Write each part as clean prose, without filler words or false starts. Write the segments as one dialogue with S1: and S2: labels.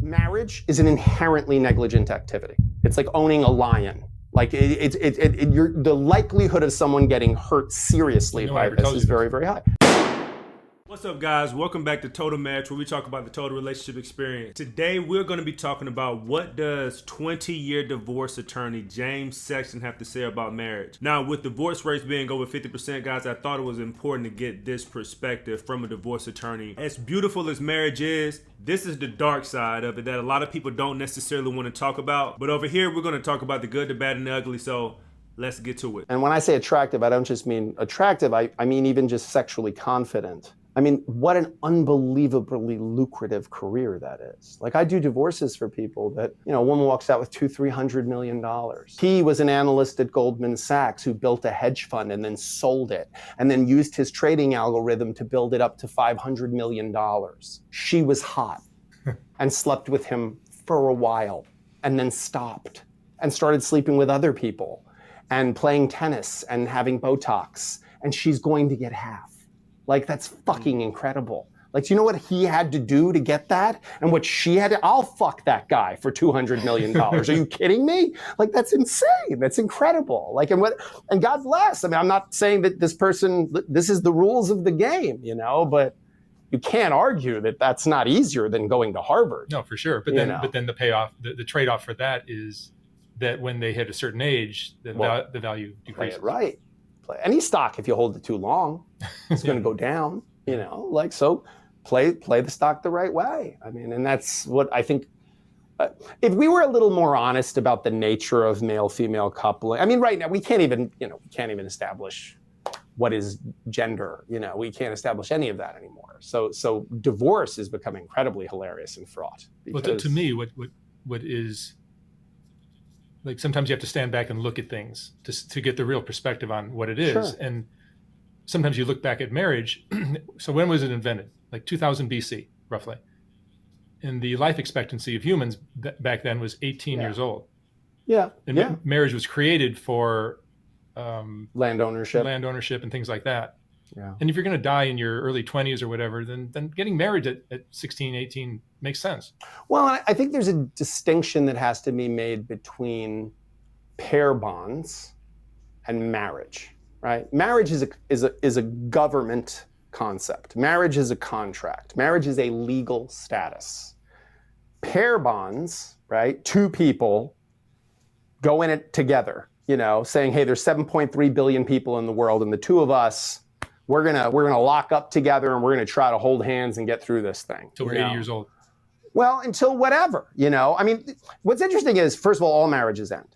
S1: Marriage is an inherently negligent activity. It's like owning a lion. Like the likelihood of someone getting hurt seriously by this is very, very high.
S2: What's up, guys? Welcome back to Total Match, where we talk about the total relationship experience. Today, we're going to be talking about what does 20-year divorce attorney James Sexton have to say about marriage. Now, with divorce rates being over 50%, guys, I thought it was important to get this perspective from a divorce attorney. As beautiful as marriage is, this is the dark side of it that a lot of people don't necessarily want to talk about. But over here, we're going to talk about the good, the bad, and the ugly. So let's get to it.
S1: And when I say attractive, I don't just mean attractive. I mean even just sexually confident. I mean, what an unbelievably lucrative career that is. Like, I do divorces for people that, you know, a woman walks out with $200-300 million. He was an analyst at Goldman Sachs who built a hedge fund and then sold it and then used his trading algorithm to build it up to $500 million. She was hot and slept with him for a while and then stopped and started sleeping with other people and playing tennis and having Botox, and she's going to get half. Like, that's fucking incredible. Like, do you know what he had to do to get that? And what she had to, I'll fuck that guy for $200 million. Are you kidding me? Like, that's insane. That's incredible. Like, and God bless. I mean, I'm not saying that this is the rules of the game, you know, but you can't argue that that's not easier than going to Harvard.
S3: No, for sure. But then the payoff, the trade-off for that is that when they hit a certain age, the value decreases.
S1: Right. Any stock, if you hold it too long, it's going to go down, you know, like, so play the stock the right way. I mean, and that's what I think, if we were a little more honest about the nature of male-female coupling, I mean, right now we can't even establish what is gender, you know, we can't establish any of that anymore. So divorce has become incredibly hilarious and fraught.
S3: Well, to me, what is, like, sometimes you have to stand back and look at things to get the real perspective on what it is.
S1: Sure.
S3: And sometimes you look back at marriage. So when was it invented? Like 2000 BC, roughly. And the life expectancy of humans back then was 18 years old.
S1: Yeah.
S3: And marriage was created for
S1: land ownership
S3: and things like that.
S1: Yeah.
S3: And if you're going to die in your early 20s or whatever, then getting married at 16, 18 makes sense.
S1: Well, I think there's a distinction that has to be made between pair bonds and marriage, right? Marriage is a government concept. Marriage is a contract. Marriage is a legal status. Pair bonds, right? Two people go in it together, you know, saying, hey, there's 7.3 billion people in the world, and the two of us, we're gonna lock up together and we're gonna try to hold hands and get through this thing.
S3: Until we're 80 years old.
S1: Well, until whatever, you know. I mean, what's interesting is, first of all marriages end.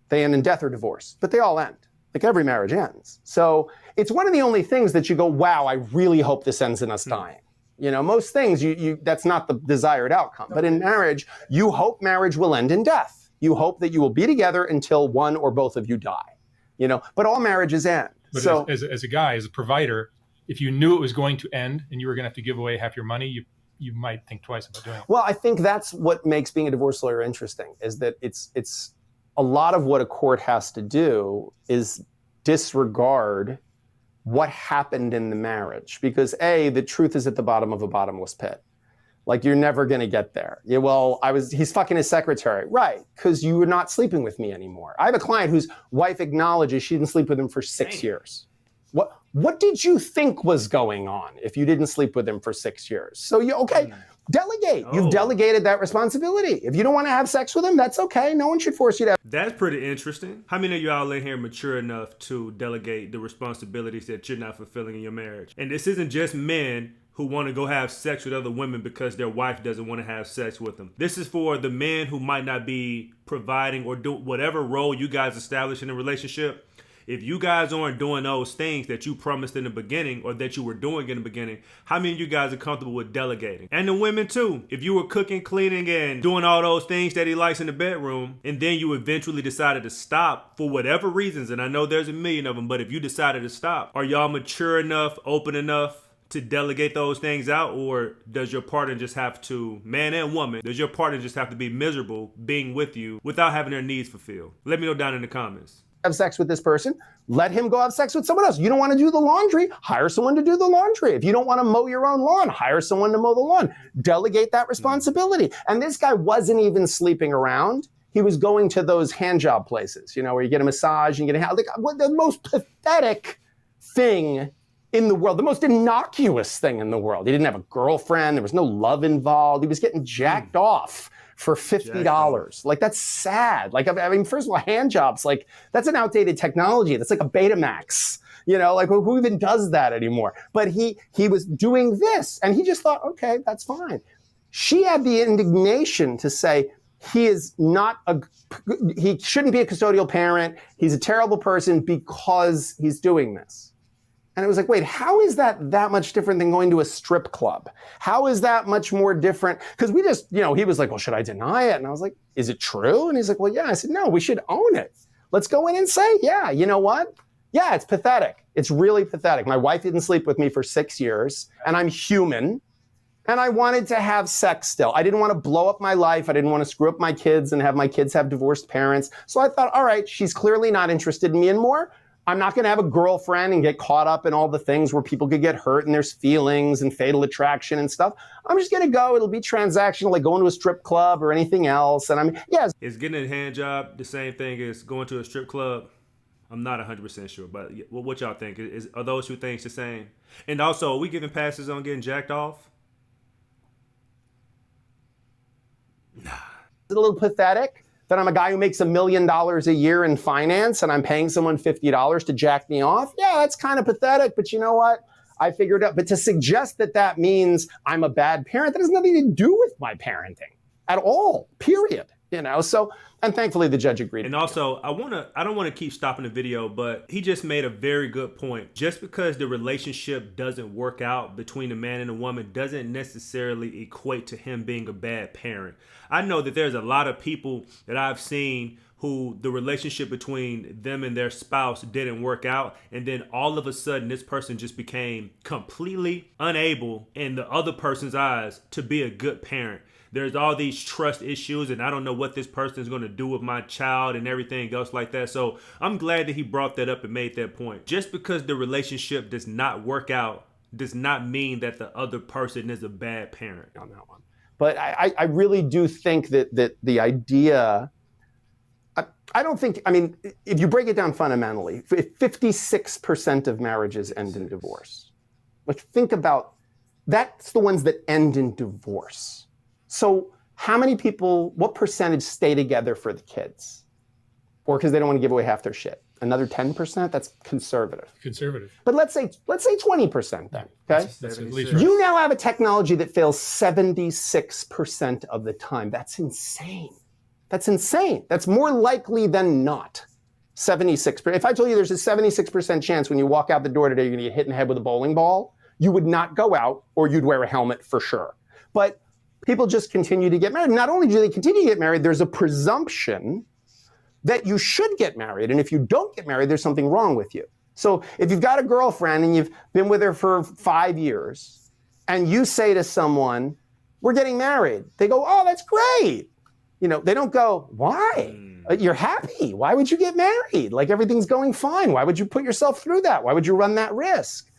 S1: They end in death or divorce, but they all end. Like, every marriage ends. So it's one of the only things that you go, wow, I really hope this ends in us dying. You know, most things, that's not the desired outcome. But in marriage, you hope marriage will end in death. You hope that you will be together until one or both of you die. You know, but all marriages end.
S3: But
S1: so,
S3: as a guy, as a provider, if you knew it was going to end and you were going to have to give away half your money, you might think twice about doing it.
S1: Well, I think that's what makes being a divorce lawyer interesting, is that it's a lot of what a court has to do is disregard what happened in the marriage, because the truth is at the bottom of a bottomless pit. Like, you're never going to get there. Yeah, well, he's fucking his secretary. Right, because you were not sleeping with me anymore. I have a client whose wife acknowledges she didn't sleep with him for 6 years. What did you think was going on if you didn't sleep with him for 6 years? So delegate. You've delegated that responsibility. If you don't want to have sex with him, that's okay. No one should force you to have.
S2: That's pretty interesting. How many of y'all in here mature enough to delegate the responsibilities that you're not fulfilling in your marriage? And this isn't just men who want to go have sex with other women because their wife doesn't want to have sex with them. This is for the men who might not be providing or do whatever role you guys establish in a relationship. If you guys aren't doing those things that you promised in the beginning or that you were doing in the beginning, how many of you guys are comfortable with delegating? And the women too. If you were cooking, cleaning, and doing all those things that he likes in the bedroom, and then you eventually decided to stop for whatever reasons, and I know there's a million of them, but if you decided to stop, are y'all mature enough, open enough to delegate those things out? Or does your partner just have to, man and woman, does your partner just have to be miserable being with you without having their needs fulfilled? Let me know down in the comments.
S1: have sex with this person, let him go have sex with someone else. You don't want to do the laundry, hire someone to do the laundry. If you don't want to mow your own lawn, hire someone to mow the lawn. Delegate that responsibility. And this guy wasn't even sleeping around. He was going to those hand job places, where you get a massage and you get the most pathetic thing in the world, the most innocuous thing in the world. He didn't have a girlfriend. There was no love involved. He was getting jacked off for $50. Like, that's sad. Like, I mean, first of all, hand jobs, like, that's an outdated technology. That's like a Betamax, like who even does that anymore? But he was doing this and he just thought, okay, that's fine. She had the indignation to say, he shouldn't be a custodial parent. He's a terrible person because he's doing this. And it was like, wait, how is that much different than going to a strip club? How is that much more different? Because we just, he was like, well, should I deny it? And I was like, is it true? And he's like, well, yeah. I said, no, we should own it. Let's go in and say, yeah, you know what? Yeah, it's pathetic. It's really pathetic. My wife didn't sleep with me for 6 years, and I'm human, and I wanted to have sex still. I didn't want to blow up my life. I didn't want to screw up my kids and have my kids have divorced parents. So I thought, all right, she's clearly not interested in me anymore. I'm not going to have a girlfriend and get caught up in all the things where people could get hurt and there's feelings and fatal attraction and stuff. I'm just going to go. It'll be transactional, like going to a strip club or anything else. And
S2: Is getting a hand job the same thing as going to a strip club? I'm not 100% sure, but what y'all think? Are those two things the same? And also, are we giving passes on getting jacked off? Nah.
S1: It's a little pathetic that I'm a guy who makes $1 million a year in finance and I'm paying someone $50 to jack me off. Yeah, that's kind of pathetic, but you know what? I figured out. But to suggest that means I'm a bad parent, that has nothing to do with my parenting at all, period. So, and thankfully the judge agreed.
S2: And also, I don't want to keep stopping the video, but he just made a very good point. Just because the relationship doesn't work out between a man and a woman doesn't necessarily equate to him being a bad parent. I know that there's a lot of people that I've seen who the relationship between them and their spouse didn't work out, and then all of a sudden this person just became completely unable in the other person's eyes to be a good parent. There's all these trust issues, and I don't know what this person is going to do with my child and everything else like that. So I'm glad that he brought that up and made that point. Just because the relationship does not work out does not mean that the other person is a bad parent.
S1: On that one. But I really do think that the idea, I don't think, if you break it down fundamentally, 56% of marriages end in divorce. Like, think about, that's the ones that end in divorce. So how many people, what percentage stay together for the kids? Or because they don't want to give away half their shit? Another 10%? That's conservative. But let's say 20% then, okay?
S3: That's at least
S1: You now have a technology that fails 76% of the time. That's insane. That's more likely than not. 76%. If I told you there's a 76% chance when you walk out the door today you're going to get hit in the head with a bowling ball, you would not go out, or you'd wear a helmet for sure. But people just continue to get married. Not only do they continue to get married, there's a presumption that you should get married. And if you don't get married, there's something wrong with you. So if you've got a girlfriend and you've been with her for 5 years, and you say to someone, we're getting married, they go, oh, that's great. They don't go, why? You're happy. Why would you get married? Like, everything's going fine. Why would you put yourself through that? Why would you run that risk?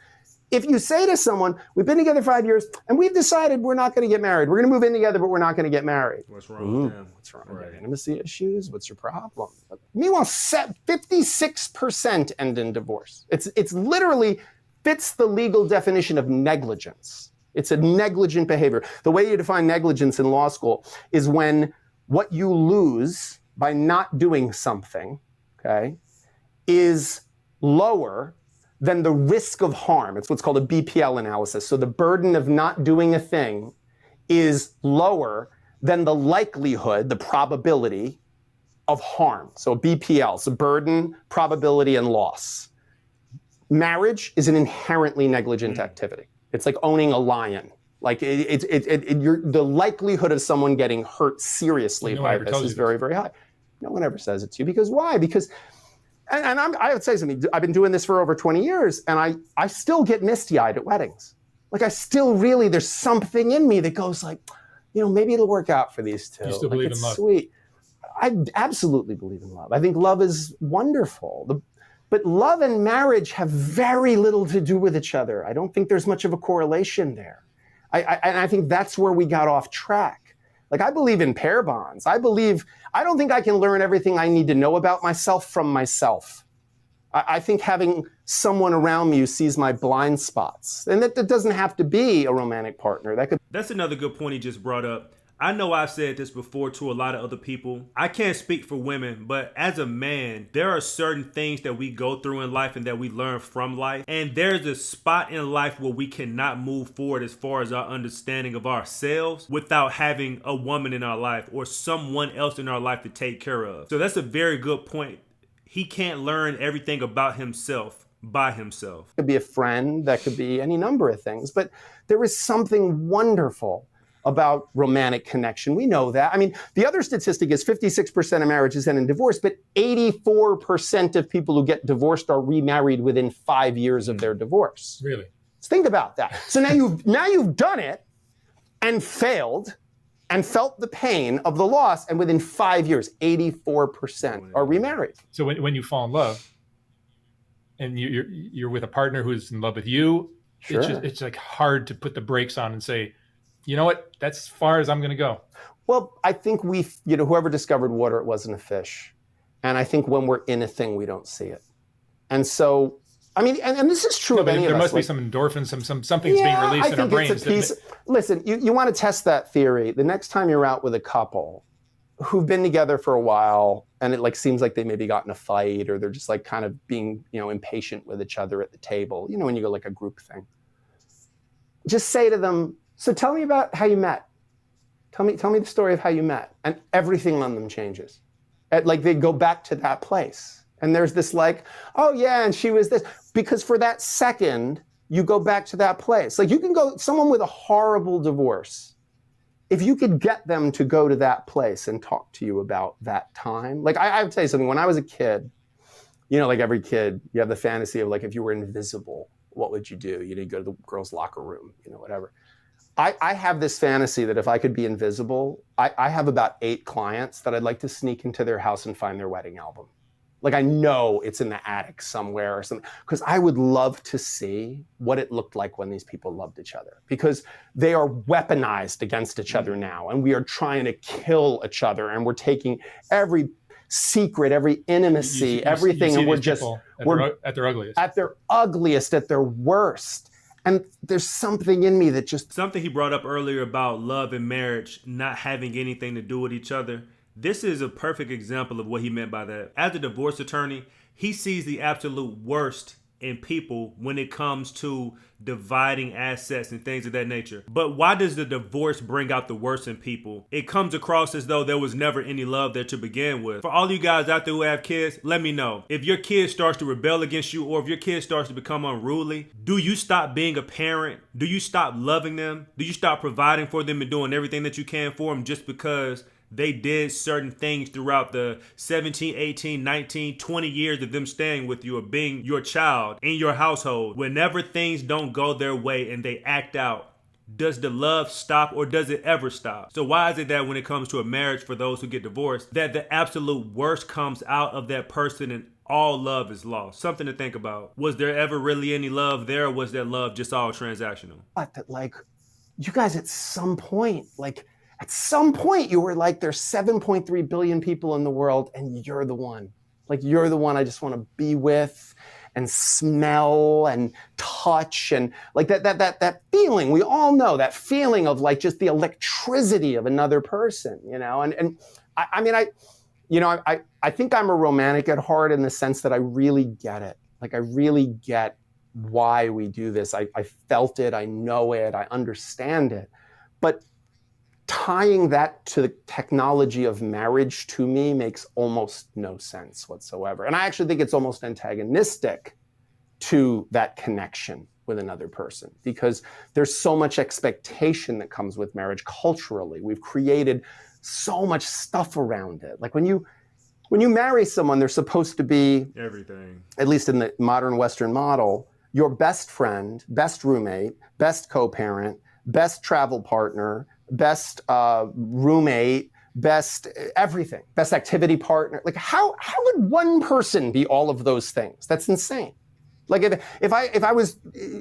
S1: If you say to someone, we've been together 5 years and we've decided we're not going to get married. We're going to move in together, but we're not going to get married.
S2: What's wrong with them?
S1: What's wrong? Right. Intimacy issues? What's your problem? Meanwhile, 56% end in divorce. It's literally fits the legal definition of negligence. It's a negligent behavior. The way you define negligence in law school is when what you lose by not doing something, okay, is lower than the risk of harm. It's what's called a BPL analysis. So the burden of not doing a thing is lower than the likelihood, the probability of harm. So BPL, so burden, probability, and loss. Marriage is an inherently negligent activity. It's like owning a lion. Like the likelihood of someone getting hurt seriously by this is very, very high. No one ever says it to you. Because why? Because I would say something. I've been doing this for over 20 years, and I still get misty-eyed at weddings. Like, I still really, there's something in me that goes like, maybe it'll work out for these two.
S3: You still believe in love?
S1: Sweet. I absolutely believe in love. I think love is wonderful. But love and marriage have very little to do with each other. I don't think there's much of a correlation there. And I think that's where we got off track. Like, I believe in pair bonds. I don't think I can learn everything I need to know about myself from myself. I think having someone around me who sees my blind spots, and that doesn't have to be a romantic partner.
S2: That's another good point he just brought up. I know I've said this before to a lot of other people. I can't speak for women, but as a man, there are certain things that we go through in life and that we learn from life. And there's a spot in life where we cannot move forward as far as our understanding of ourselves without having a woman in our life or someone else in our life to take care of. So that's a very good point. He can't learn everything about himself by himself.
S1: It could be a friend, that could be any number of things, but there is something wonderful about romantic connection. We know that. I mean, the other statistic is 56% of marriages end in divorce, but 84% of people who get divorced are remarried within 5 years of their divorce.
S3: Really?
S1: So think about that. So now you've done it and failed and felt the pain of the loss, and within 5 years, 84% are remarried.
S3: So when you fall in love and you're with a partner who's in love with you,
S1: Sure.
S3: It's like hard to put the brakes on and say, you know what, that's as far as I'm going to go.
S1: Well, I think whoever discovered water, it wasn't a fish. And I think when we're in a thing, we don't see it. And so, I mean, and this is true of any of us.
S3: There must be some endorphins, something's being released in our brains.
S1: Listen, you want to test that theory. The next time you're out with a couple who've been together for a while, and it like seems like they maybe got in a fight, or they're just like kind of being, impatient with each other at the table, when you go like a group thing, just say to them, so tell me about how you met. Tell me the story of how you met. And everything on them changes. Like they go back to that place. And there's this like, oh yeah, and she was this. Because for that second, you go back to that place. Like you can go, someone with a horrible divorce, if you could get them to go to that place and talk to you about that time. Like I would tell you something, when I was a kid, like every kid, you have the fantasy of like, if you were invisible, what would you do? You'd go to the girls' locker room, whatever. I have this fantasy that if I could be invisible, I have about 8 clients that I'd like to sneak into their house and find their wedding album. Like I know it's in the attic somewhere or something, because I would love to see what it looked like when these people loved each other, because they are weaponized against each other now, and we are trying to kill each other, and we're taking every secret, every intimacy, everything, and we're
S3: at their ugliest.
S1: At their ugliest, at their worst. And there's something in me that just...
S2: Something he brought up earlier about love and marriage not having anything to do with each other. This is a perfect example of what he meant by that. As a divorce attorney, he sees the absolute worst in people when it comes to dividing assets and things of that nature. But why does the divorce bring out the worst in people? It comes across as though there was never any love there to begin with. For all you guys out there who have kids, let me know. If your kid starts to rebel against you, or if your kid starts to become unruly, do you stop being a parent? Do you stop loving them? Do you stop providing for them and doing everything that you can for them just because they did certain things throughout the 17, 18, 19, 20 years of them staying with you or being your child in your household? Whenever things don't go their way and they act out, does the love stop, or does it ever stop? So why is it that when it comes to a marriage for those who get divorced, that the absolute worst comes out of that person and all love is lost? Something to think about. Was there ever really any love there, or was that love just all transactional?
S1: But that, like, you guys at some point, you were like, there's 7.3 billion people in the world, and you're the one. Like, you're the one I just want to be with and smell and touch, and like that feeling. We all know that feeling of like just the electricity of another person, and I think I'm a romantic at heart in the sense that I really get it. Like, I really get why we do this. I felt it, I know it, I understand it. But tying that to the technology of marriage to me makes almost no sense whatsoever. And I actually think it's almost antagonistic to that connection with another person, because there's so much expectation that comes with marriage culturally. We've created so much stuff around it. Like when you marry someone, they're supposed to be everything, at least in the modern Western model, your best friend, best roommate, best co-parent, best travel partner, best roommate, best everything, best activity partner. Like how would one person be all of those things? That's insane. Like if I was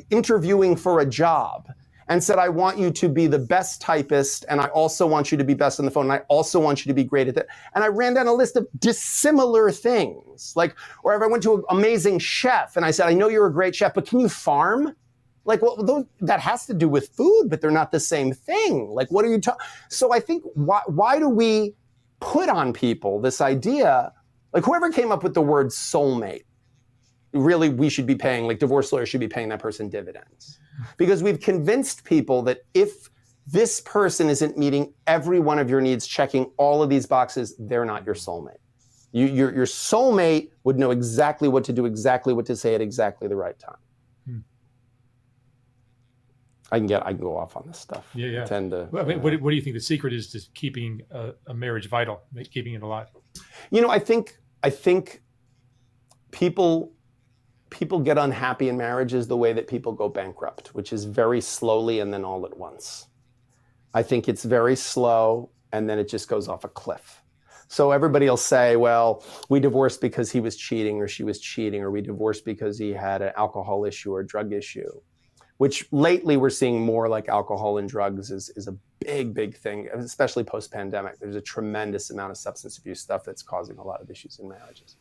S1: interviewing for a job and said, I want you to be the best typist, and I also want you to be best on the phone, and I also want you to be great at that. And I ran down a list of dissimilar things. Like, or if I went to an amazing chef and I said, I know you're a great chef, but can you farm? Like, well, that has to do with food, but they're not the same thing. Like, what are you talking? So I think, why do we put on people this idea, like whoever came up with the word soulmate, really we should be paying, like divorce lawyers should be paying that person dividends. Because we've convinced people that if this person isn't meeting every one of your needs, checking all of these boxes, they're not your soulmate. Your soulmate would know exactly what to do, exactly what to say at exactly the right time. I can go off on this stuff.
S3: Yeah.
S1: I tend to.
S3: Well, I mean, what do you think the secret is to keeping a marriage vital, keeping it alive?
S1: I think people get unhappy in marriages the way that people go bankrupt, which is very slowly and then all at once. I think it's very slow and then it just goes off a cliff. So everybody will say, well, we divorced because he was cheating or she was cheating, or we divorced because he had an alcohol issue or a drug issue, which lately we're seeing more like alcohol and drugs is a big thing, especially post-pandemic. There's a tremendous amount of substance abuse stuff that's causing a lot of issues in marriages.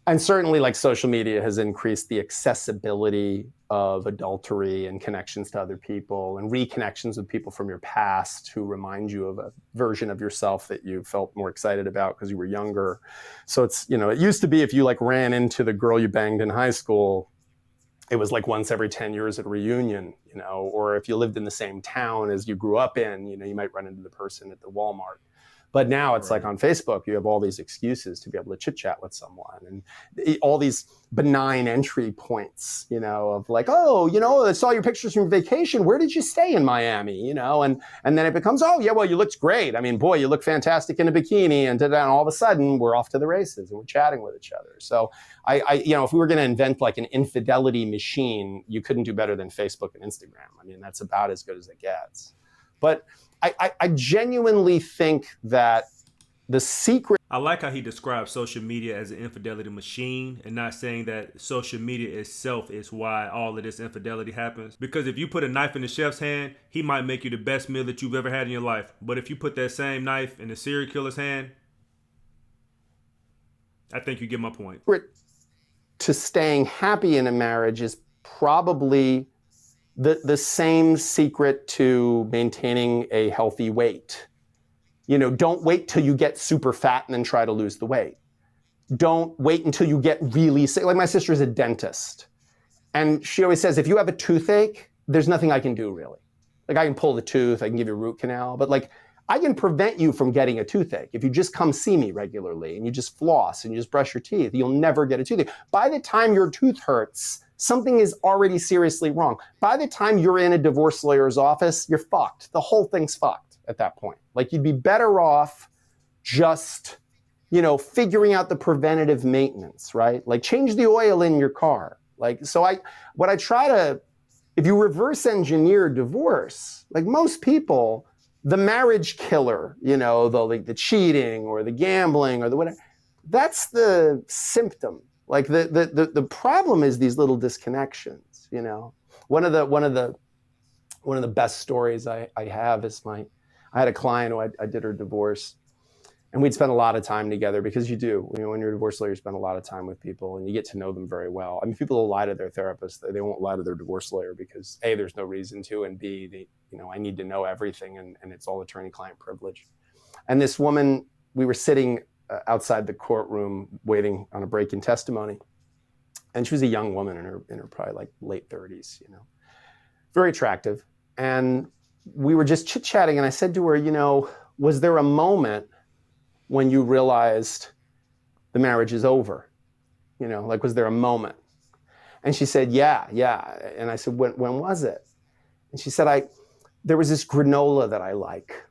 S1: And certainly like social media has increased the accessibility of adultery and connections to other people and reconnections with people from your past who remind you of a version of yourself that you felt more excited about because you were younger. So it's, it used to be if you like ran into the girl you banged in high school, it was like once every 10 years at a reunion, or if you lived in the same town as you grew up in, you might run into the person at the Walmart. But now it's like on Facebook, you have all these excuses to be able to chit chat with someone and all these benign entry points, of like, oh, I saw your pictures from vacation. Where did you stay in Miami? And then it becomes, oh yeah, well, you looked great. I mean, boy, you look fantastic in a bikini, and all of a sudden we're off to the races and we're chatting with each other. So if we were going to invent like an infidelity machine, you couldn't do better than Facebook and Instagram. I mean, that's about as good as it gets. But I genuinely think that the secret.
S2: I like how he describes social media as an infidelity machine and not saying that social media itself is why all of this infidelity happens. Because if you put a knife in the chef's hand, he might make you the best meal that you've ever had in your life. But if you put that same knife in the serial killer's hand, I think you get my point.
S1: To staying happy in a marriage is probably the same secret to maintaining a healthy weight. Don't wait till you get super fat and then try to lose the weight. Don't wait until you get really sick. Like my sister's a dentist, and she always says, if you have a toothache, there's nothing I can do really. Like I can pull the tooth, I can give you a root canal, but like I can prevent you from getting a toothache. If you just come see me regularly and you just floss and you just brush your teeth, you'll never get a toothache. By the time your tooth hurts, something is already seriously wrong. By the time you're in a divorce lawyer's office, you're fucked. The whole thing's fucked at that point. Like you'd be better off just, figuring out the preventative maintenance, right? Like change the oil in your car. Like, so if you reverse engineer divorce, like most people, the marriage killer, the cheating or the gambling or the whatever, that's the symptom. Like the problem is these little disconnections, One of the best stories I have is I had a client who I did her divorce, and we'd spent a lot of time together because you do. When you're a divorce lawyer, you spend a lot of time with people and you get to know them very well. I mean, people will lie to their therapist. They won't lie to their divorce lawyer because A, there's no reason to, and B, I need to know everything, and it's all attorney-client privilege. And this woman, we were sitting outside the courtroom waiting on a break in testimony. And she was a young woman in her probably like late 30s, very attractive. And we were just chit-chatting, and I said to her, was there a moment when you realized the marriage is over? Like, was there a moment? And she said, yeah. And I said, when was it? And she said, there was this granola that I like.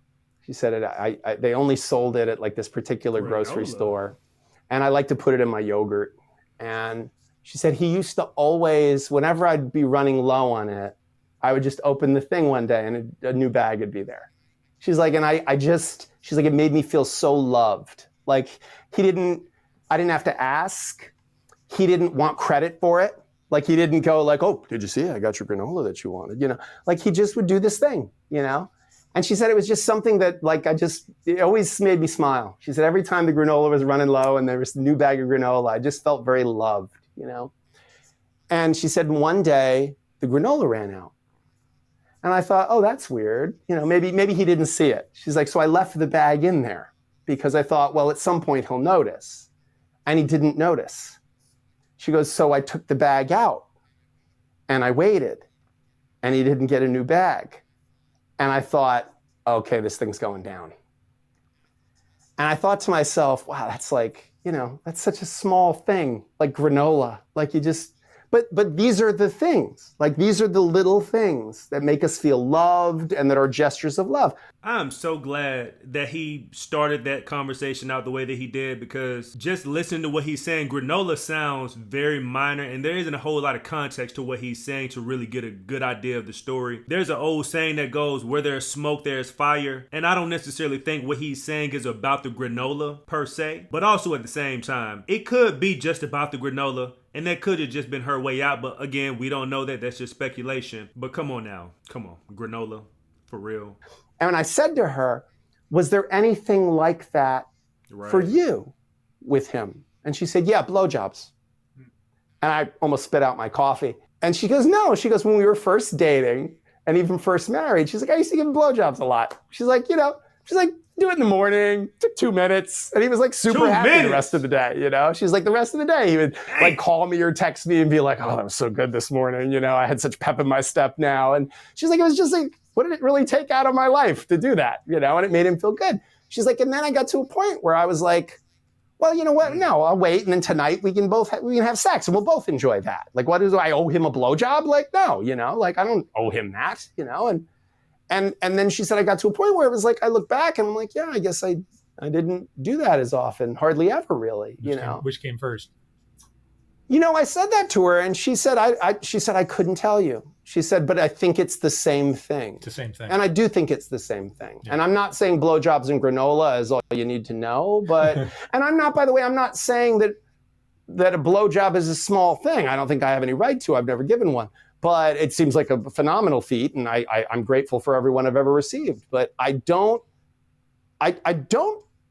S1: She said, they only sold it at like this particular grocery store, and I like to put it in my yogurt. And she said, he used to always, whenever I'd be running low on it, I would just open the thing one day and a new bag would be there. She's like, and she's like, it made me feel so loved. Like I didn't have to ask. He didn't want credit for it. Like he didn't go like, oh, did you see? I got your granola that you wanted, you know? Like he just would do this thing, you know? And she said it was just something that like, it always made me smile. She said every time the granola was running low and there was a new bag of granola, I just felt very loved, you know? And she said one day the granola ran out. And I thought, oh, that's weird. You know, maybe he didn't see it. She's like, so I left the bag in there because I thought, well, at some point he'll notice. And he didn't notice. She goes, so I took the bag out and I waited and he didn't get a new bag. And I thought, okay, this thing's going down. And I thought to myself, wow, that's like, you know, that's such a small thing, like granola. Like you just, but these are the things, like these are the little things that make us feel loved and that are gestures of love.
S2: I'm so glad that he started that conversation out the way that he did, because just listening to what he's saying, granola sounds very minor and there isn't a whole lot of context to what he's saying to really get a good idea of the story. There's an old saying that goes, where there's smoke, there's fire. And I don't necessarily think what he's saying is about the granola per se, but also at the same time, it could be just about the granola. And that could have just been her way out. But again, we don't know that. That's just speculation. But come on now. Come on. Granola. For real.
S1: And when I said to her, was there anything like that for you with him? And she said, yeah, blowjobs. And I almost spit out my coffee. And she goes, no. She goes, when we were first dating and even first married, she's like, I used to give him blowjobs a lot. She's like, you know, she's like, do it in the morning, took 2 minutes. And he was like super happy the rest of the day, you know? She's like, the rest of the day, he would like call me or text me and be like, oh, that was so good this morning. You know, I had such pep in my step now. And she's like, it was just like, what did it really take out of my life to do that? You know, and it made him feel good. She's like, and then I got to a point where I was like, well, you know what? No, I'll wait. And then tonight we can have sex and we'll both enjoy that. Like, what is, I owe him a blowjob? Like, no, you know, like I don't owe him that, you know? And then she said, I got to a point where it was like, I look back and I'm like, yeah, I guess I didn't do that as often, hardly ever really, you know.
S3: Which came first?
S1: You know, I said that to her and she said, I couldn't tell you. She said, but I think it's the same thing.
S3: It's the same thing.
S1: And I do think it's the same thing. Yeah. And I'm not saying blowjobs and granola is all you need to know, but, and I'm not, by the way, I'm not saying that a blowjob is a small thing. I don't think I have any right to. I've never given one. But it seems like a phenomenal feat, and I'm grateful for everyone I've ever received. But I don't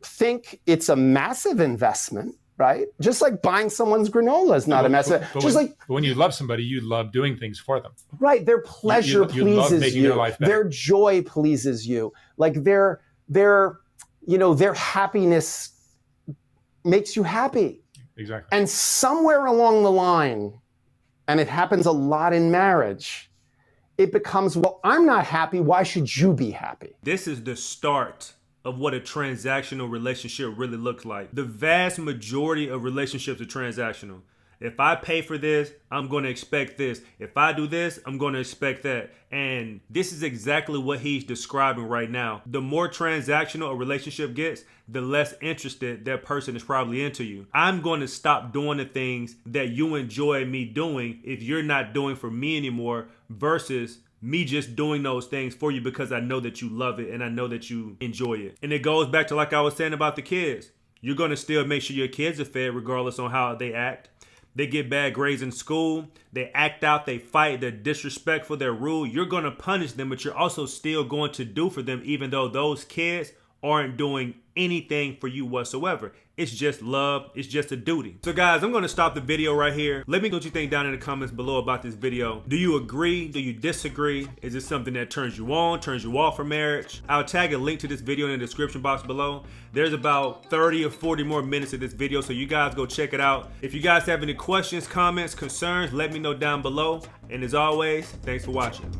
S1: think it's a massive investment, right? Just like buying someone's granola is not a massive.
S3: But when you love somebody, you love doing things for them.
S1: Right, their pleasure pleases you. Their joy pleases you. Like their happiness makes you happy.
S3: Exactly.
S1: And somewhere along the line, and it happens a lot in marriage, it becomes, well, I'm not happy, why should you be happy?
S2: This is the start of what a transactional relationship really looks like. The vast majority of relationships are transactional. If I pay for this, I'm going to expect this. If I do this, I'm going to expect that. And this is exactly what he's describing right now. The more transactional a relationship gets, the less interested that person is probably into you. I'm going to stop doing the things that you enjoy me doing if you're not doing for me anymore, versus me just doing those things for you because I know that you love it and I know that you enjoy it. And it goes back to like I was saying about the kids. You're going to still make sure your kids are fed regardless on how they act. They get bad grades in school, they act out, they fight, they're disrespectful, they're rude. You're going to punish them, but you're also still going to do for them, even though those kids aren't doing anything for you whatsoever. It's just love. It's just a duty. So guys, I'm going to stop the video right here. Let me know what you think down in the comments below about this video. Do you agree? Do you disagree? Is this something that turns you on, turns you off for marriage? I'll tag a link to this video in the description box below. There's about 30 or 40 more minutes of this video, so you guys go check it out. If you guys have any questions, comments, concerns, let me know down below. And as always, thanks for watching.